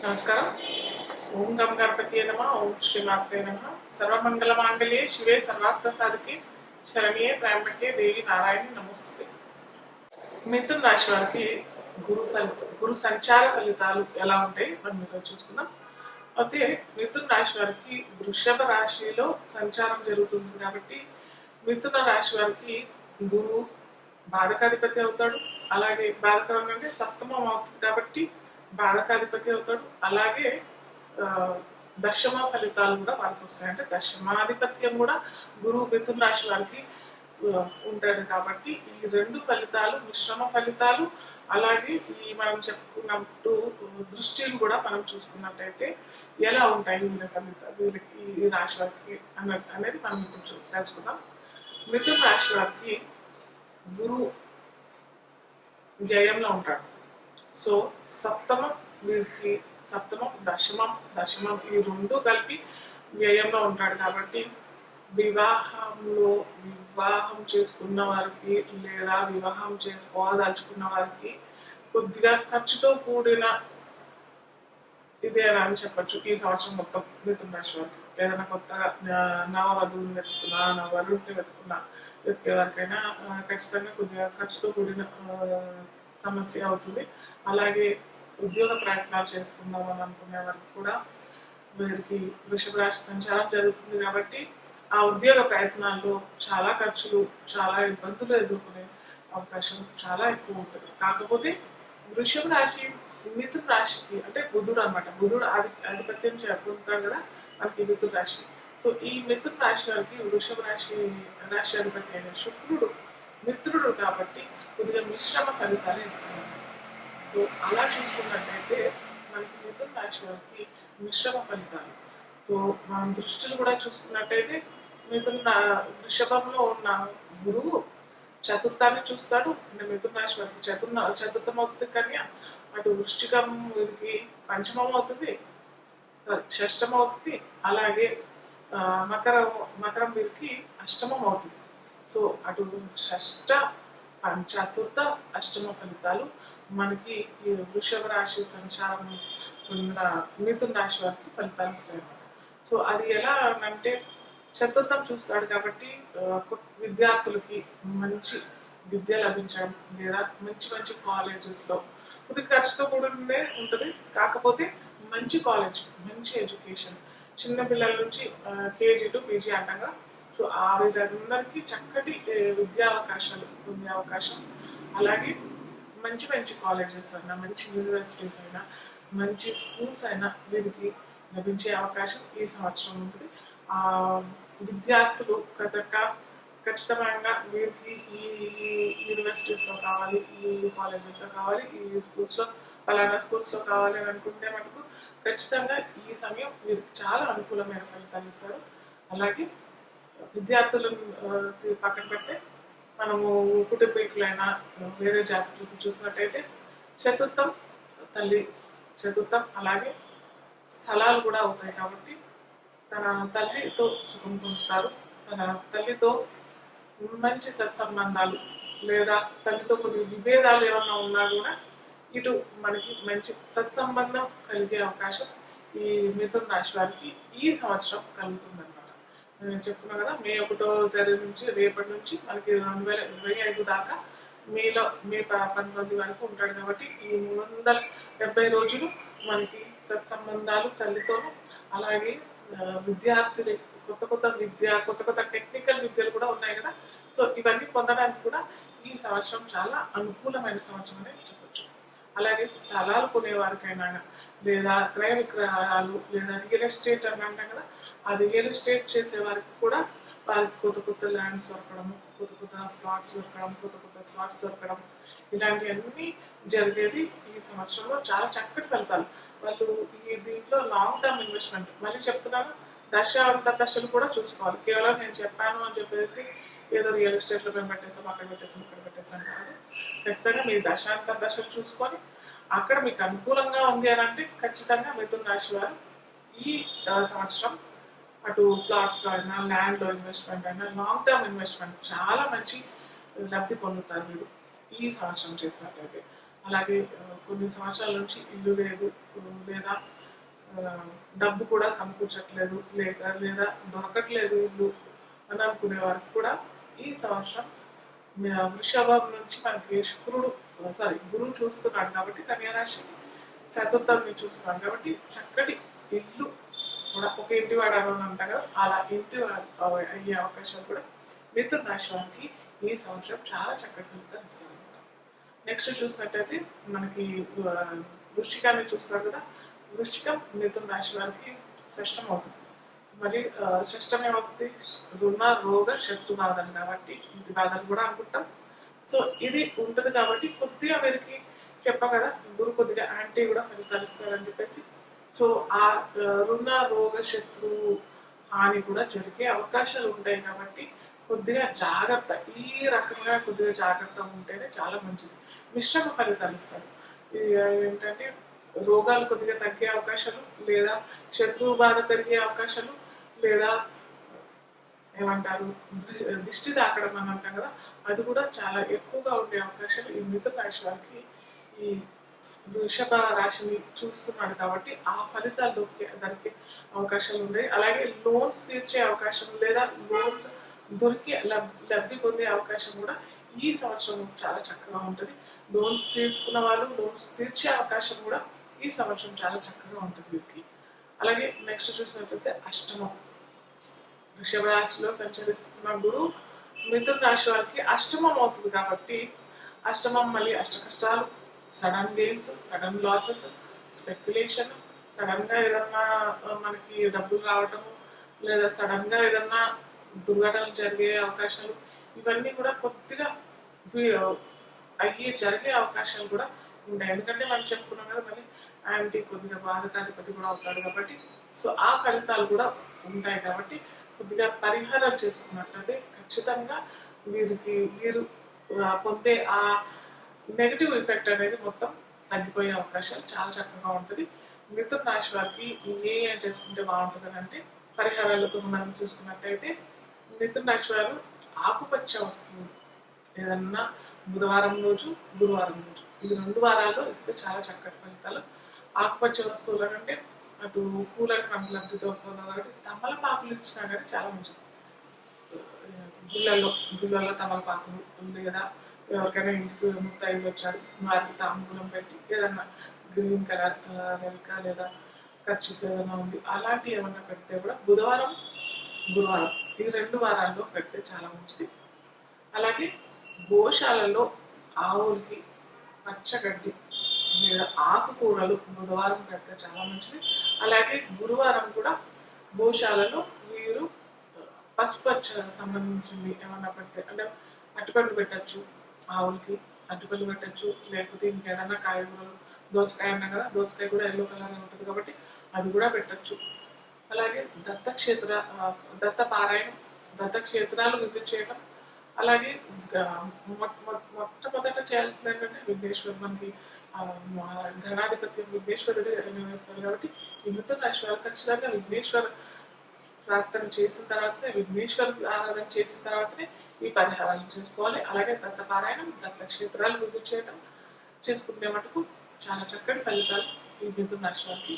నమస్కారం. ఓం గం గణపతి నమ. ఓం శ్రీమాత్రే నమ. సర్వమంగళ మాంగళ్యే శివే సర్వార్థసాధికే శరణ్యే త్రయంబకే దేవి నారాయణి నమోస్తుతే. మిథున్ రాశి వారికి గురు సంచార ఫలితాలు ఎలా ఉంటాయి మనం ఈరోజు చూసుకుందాం. అయితే మిథున్ రాశి వారికి వృషభ రాశిలో సంచారం జరుగుతుంది కాబట్టి మిథున రాశి వారికి గురువు బాధకాధిపతి అవుతాడు. అలాగే బాధకరం అంటే సప్తమం అవుతుంది కాబట్టి బాధకాధిపతి అవుతాడు. అలాగే దశమ ఫలితాలు కూడా వారికి వస్తాయి. అంటే దశమాధిపత్యం కూడా గురువు మిథున రాశి వారికి ఉంటాడు కాబట్టి ఈ రెండు ఫలితాలు మిశ్రమ ఫలితాలు. అలాగే ఈ మనం చెప్పుకున్నట్టు దృష్టిలు కూడా మనం చూసుకున్నట్టయితే ఎలా ఉంటాయి వీళ్ళ ఫలితాలు వీళ్ళకి ఈ రాశి వారికి అనేది మనం కొంచెం తెలుసుకుందాం. మిథున రాశి వారికి గురువు వ్యయంలో ఉంటాడు. సో సప్తమం వీరికి సప్తమం దశమం ఈ రెండు కలిపి వ్యయంలో ఉంటాడు కాబట్టి వివాహం చేసుకున్న వారికి లేదా వివాహం చేసుకోదలుచుకున్న వారికి కొద్దిగా ఖర్చుతో కూడిన ఇదే అని చెప్పచ్చు. ఈ సంవత్సరం మొత్తం మిథున రాశి వారికి ఏదైనా కొత్తగా నవవధువుని వెతుకున్నా వెతికే వారికైనా ఖచ్చితంగా కొద్దిగా ఖర్చుతో కూడిన సమస్య అవుతుంది. అలాగే ఉద్యోగ ప్రయత్నాలు చేసుకుందామని అనుకునే వారికి కూడా వీరికి వృషభ రాశి సంచారం జరుగుతుంది కాబట్టి ఆ ఉద్యోగ ప్రయత్నాల్లో చాలా ఖర్చులు చాలా ఇబ్బందులు ఎదుర్కొనే అవకాశం చాలా ఎక్కువ ఉంటుంది. కాకపోతే వృషభ రాశి మిథున రాశికి అంటే బుధుడు అనమాట. బుధుడు ఆధిపత్యం చెప్పుకుంటాడు కదా మనకి మిథున రాశి. సో ఈ మిథున రాశి వారికి వృషభ రాశి అధిపతి అయిన శుక్రుడు మిత్రుడు కాబట్టి కొద్దిగా మిశ్రమ ఫలితాలు ఇస్తున్నారు. సో అలా చూసుకున్నట్టయితే మనకి మిథున రాశి వారికి మిశ్రమ ఫలితాలు. సో మనం దృష్టిలు కూడా చూసుకున్నట్టయితే వృషభంలో ఉన్న గురువు చతుర్థాన్ని చూస్తాడు. అంటే మిథున రాశి వారికి చతుర్థం అవుతుంది కన్య, అటు వృశ్చికం వీరికి పంచమం అవుతుంది, షష్టం అవుతుంది. అలాగే మకరం వీరికి అష్టమం అవుతుంది. సో అటు షష్ట చతుర్థ అష్టమ ఫలితాలు మనకి ఈ వృషభ రాశి సంచారం ఉన్న మిథున రాశి వారికి ఫలితాలు వస్తాయి. సో అది ఎలా అంటే చతుర్థం చూస్తాడు కాబట్టి విద్యార్థులకి మంచి విద్య లభించడం లేదా మంచి కాలేజెస్లో కొద్దిగా ఖర్చుతో కూడా ఉంటుంది. కాకపోతే మంచి కాలేజ్ మంచి ఎడ్యుకేషన్ చిన్న పిల్లల నుంచి కేజీ టు పీజీ అంటాగా. సో ఆ అందరికీ చక్కటి విద్యా అవకాశాలు పొందే అవకాశం. అలాగే మంచి కాలేజెస్ అయినా మంచి యూనివర్సిటీస్ అయినా మంచి స్కూల్స్ అయినా వీరికి లభించే అవకాశం ఈ సంవత్సరం ఉంటుంది. ఆ విద్యార్థులు ఖచ్చితంగా వీరికి ఈ యూనివర్సిటీస్లో కావాలి, ఈ కాలేజెస్లో కావాలి, ఈ స్కూల్స్లో ఫలానా స్కూల్స్లో కావాలి అని అనుకుంటే మనకు ఖచ్చితంగా ఈ సమయం వీరికి చాలా అనుకూలమైన ఫలితాలు ఇస్తారు. అలాగే విద్యార్థులను పక్కన పెడితే మనము కుటుంబీకులైనా వేరే జాతకులకు చూసినట్టయితే చతుర్థం అలాగే స్థలాలు కూడా అవుతాయి కాబట్టి తన తల్లితో సుఖం పొందుతారు. తన తల్లితో మంచి సత్సంబంధాలు లేదా తల్లితో కొన్ని విభేదాలు ఏమన్నా ఉన్నా కూడా ఇటు మనకి మంచి సత్సంబంధం కలిగే అవకాశం ఈ మిథున రాశి వారికి ఈ సంవత్సరం కలుగుతుంది అనమాట. నేను చెప్తున్నా కదా మే 1వ తేదీ నుంచి రేపటి నుంచి మనకి 2025 దాకా మే 19 వరకు ఉంటాడు కాబట్టి ఈ 370 రోజులు మనకి సత్సంబంధాలు తల్లితోనూ అలాగే విద్యార్థులు కొత్త టెక్నికల్ విద్యలు కూడా ఉన్నాయి కదా. సో ఇవన్నీ పొందడానికి కూడా ఈ సంవత్సరం చాలా అనుకూలమైన సంవత్సరం అనేది చెప్పచ్చు. అలాగే స్థలాలు కొనేవారికైనా లేదా క్రయ విక్రయాలు లేదా రియల్ ఎస్టేట్ అని అంటాం కదా, ఆ రియల్ ఎస్టేట్ చేసే వారికి కూడా వారికి కొత్త ల్యాండ్స్ దొరకడం, కొత్త ప్లాట్స్ దొరకడం, కొత్త ఫ్లాట్స్ దొరకడం ఇలాంటివన్నీ జరిగేది ఈ సంవత్సరంలో చాలా చక్కటి ఫలితాలు. వాళ్ళు దీంట్లో లాంగ్ టర్మ్ ఇన్వెస్ట్మెంట్ మళ్ళీ చెప్తున్నాను, దశలు కూడా చూసుకోవాలి. కేవలం నేను చెప్పాను అని చెప్పేసి ఏదో రియల్ ఎస్టేట్లో మేము పెట్టేసాం అక్కడ పెట్టేసాం కాదు. ఖచ్చితంగా మీ దశలు చూసుకొని అక్కడ మీకు అనుకూలంగా ఉంది అని అంటే ఖచ్చితంగా మిథున రాశి వారు ఈ సంవత్సరం అటు ప్లాట్స్లో అయినా ల్యాండ్లో ఇన్వెస్ట్మెంట్ అయినా లాంగ్ టర్మ్ ఇన్వెస్ట్మెంట్ చాలా మంచి లబ్ధి పొందుతారు మీరు ఈ సంవత్సరం చేసినట్లయితే. అలాగే కొన్ని సంవత్సరాల నుంచి ఇల్లు లేదు, లేదా ఆ, డబ్బు కూడా సమకూర్చట్లేదు, లేదా దొరకట్లేదు ఇల్లు అని అనుకునే వారికి కూడా ఈ సంవత్సరం వృషభం నుంచి మనకి శుక్రుడు గురువు చూస్తున్నాడు కాబట్టి కన్యా రాశి చతుర్థంని చూస్తున్నాడు కాబట్టి చక్కటి ఇల్లు కూడా ఒక ఇంటి వాడాలి అని అంటారు కదా, అలా ఇంటి అయ్యే అవకాశాలు కూడా మిథున రాశి వారికి ఈ సంవత్సరం చాలా చక్కటి ఫలితాలు ఇస్తుంది. నెక్స్ట్ చూసినట్టయితే మనకి వృశ్చికాన్ని చూస్తాం కదా, వృశ్చికం మిథున రాశి వారికి షష్టం అవుతుంది. మరి షష్టం ఏమవుతుంది, రుణ రోగ శత్రు బాధలు కాబట్టి ఇంటి బాధలు కూడా అనుకుంటాం. సో ఇది ఉంటుంది కాబట్టి కొద్దిగా వీరికి చెప్పా కదా, గురు కొద్దిగా యాంటీ కూడా ఫలితాలు ఇస్తారని చెప్పేసి. సో ఆ రుణ రోగ శత్రు హాని కూడా జరిగే అవకాశాలు ఉంటాయి కాబట్టి కొద్దిగా జాగ్రత్త, ఈ రకంగా కొద్దిగా జాగ్రత్తగా ఉంటేనే చాలా మంచిది. మిశ్రమ ఫలితాలు ఇస్తారు. ఏంటంటే రోగాలు కొద్దిగా తగ్గే అవకాశాలు, లేదా శత్రువు బాధ పెరిగే అవకాశాలు, లేదా ఏమంటారు దిష్టి తాకడం అని అంటాం కదా, అది కూడా చాలా ఎక్కువగా ఉండే అవకాశాలు ఈ మిథున రాశి వారికి ఈ వృషభ రాశిని చూస్తున్నాడు కాబట్టి ఆ ఫలితాలు దొరికే అవకాశాలు ఉన్నాయి. అలాగే లోన్స్ తీర్చే అవకాశం, లేదా లోన్స్ దొరికి లబ్ధి పొందే అవకాశం కూడా ఈ సంవత్సరం చాలా చక్కగా ఉంటుంది. లోన్స్ తీసుకున్న వాళ్ళు లోన్స్ తీర్చే అవకాశం కూడా ఈ సంవత్సరం చాలా చక్కగా ఉంటుంది వీరికి. అలాగే నెక్స్ట్ చూసినట్లయితే అష్టమం, వృషభ రాశిలో సంచరిస్తున్న గురు మిథున రాశి వారికి అష్టమం అవుతుంది కాబట్టి అష్టమం మళ్ళీ అష్ట కష్టాలు, sudden gains, sudden losses, speculation, sudden గా ఏదన్నా మనకి డబ్బులు రావటము, లేదా సడన్ గా ఏదన్నా దుర్ఘటనలు జరిగే అవకాశాలు, ఇవన్నీ కూడా కొద్దిగా జరిగే అవకాశాలు కూడా ఉంటాయి. ఎందుకంటే మనం చెప్పుకున్నాం కదా, మళ్ళీ యాంటీ కొద్దిగా బాధకాధిపతి కూడా అవుతాడు కాబట్టి సో ఆ ఫలితాలు కూడా ఉంటాయి కాబట్టి కొద్దిగా పరిహారాలు చేసుకున్నట్లయితే ఖచ్చితంగా వీరు పొందే ఆ నెగిటివ్ ఎఫెక్ట్ అనేది మొత్తం తగ్గిపోయే అవకాశాలు చాలా చక్కగా ఉంటుంది. మిథున రాశి వారికి ఏం చేసుకుంటే బాగుంటుంది అంటే పరిహారాలతో మనం చూసుకున్నట్లయితే మిథున రాశి వారు ఆకుపచ్చ వస్తువులు ఏదన్నా బుధవారం రోజు, గురువారం రోజు, ఈ 2 వారాల్లో ఇస్తే చాలా చక్కటి ఫలితాలు. ఆకుపచ్చ వస్తువులు అంటే అటు పూలకు రంగుల లబ్ధితో కాబట్టి తమలపాకులు ఇచ్చినా కానీ చాలా మంచిది. గుళ్ళల్లో తమలపాకులు ఉంది కదా, ఎవరికైనా ఇంటికి ముత్తైదులు వచ్చాడు వారికి తాంబూలం పెట్టి ఏదన్నా గ్రీన్ కలర్ వెల్క లేదా ఖర్చుకి ఏదైనా ఉంది అలాంటివి ఏమన్నా పెడితే కూడా బుధవారం, గురువారం ఈ 2 వారాల్లో పెడితే చాలా మంచిది. అలాగే గోశాలలో ఆవులకి పచ్చగడ్డి లేదా ఆకుకూరలు బుధవారం పెడితే చాలా మంచిది. అలాగే గురువారం కూడా గోశాలలో వీరు పసుపచ్చ సంబంధించింది ఏమన్నా పెడితే, అంటే అటుపండు పెట్టచ్చు, ఆవులకి అటుపళ్ళు పెట్టచ్చు, లేకపోతే ఇంకేదన్నా కాయగూరలు, దోసకాయ అన్నా కదా, దోసకాయ కూడా ఎల్లో కలర్ ఉంటుంది కాబట్టి అది కూడా పెట్టచ్చు. అలాగే దత్తపారాయణం, దత్తక్షేత్రాలు విజిట్ చేయడం, అలాగే మొట్టమొదట చేయాల్సింది ఏంటంటే విఘ్నేశ్వరు, మనకి ఘనాధిపత్యం విఘ్నేశ్వరుడు నిర్వహిస్తారు కాబట్టి ఈ మిథున రాశి వారు ఖచ్చితంగా విఘ్నేశ్వర ప్రార్థన చేసిన తర్వాతనే, విఘ్నేశ్వర ఆరాధన చేసిన తర్వాతనే ఈ పరిహారాలు చేసుకోవాలి. అలాగే దత్తపారాయణం, దత్తక్షేత్రాలు విజిట్ చేయడం చేసుకునే మటుకు చాలా చక్కటి ఫలితాలు ఈ మిథున రాశి వారికి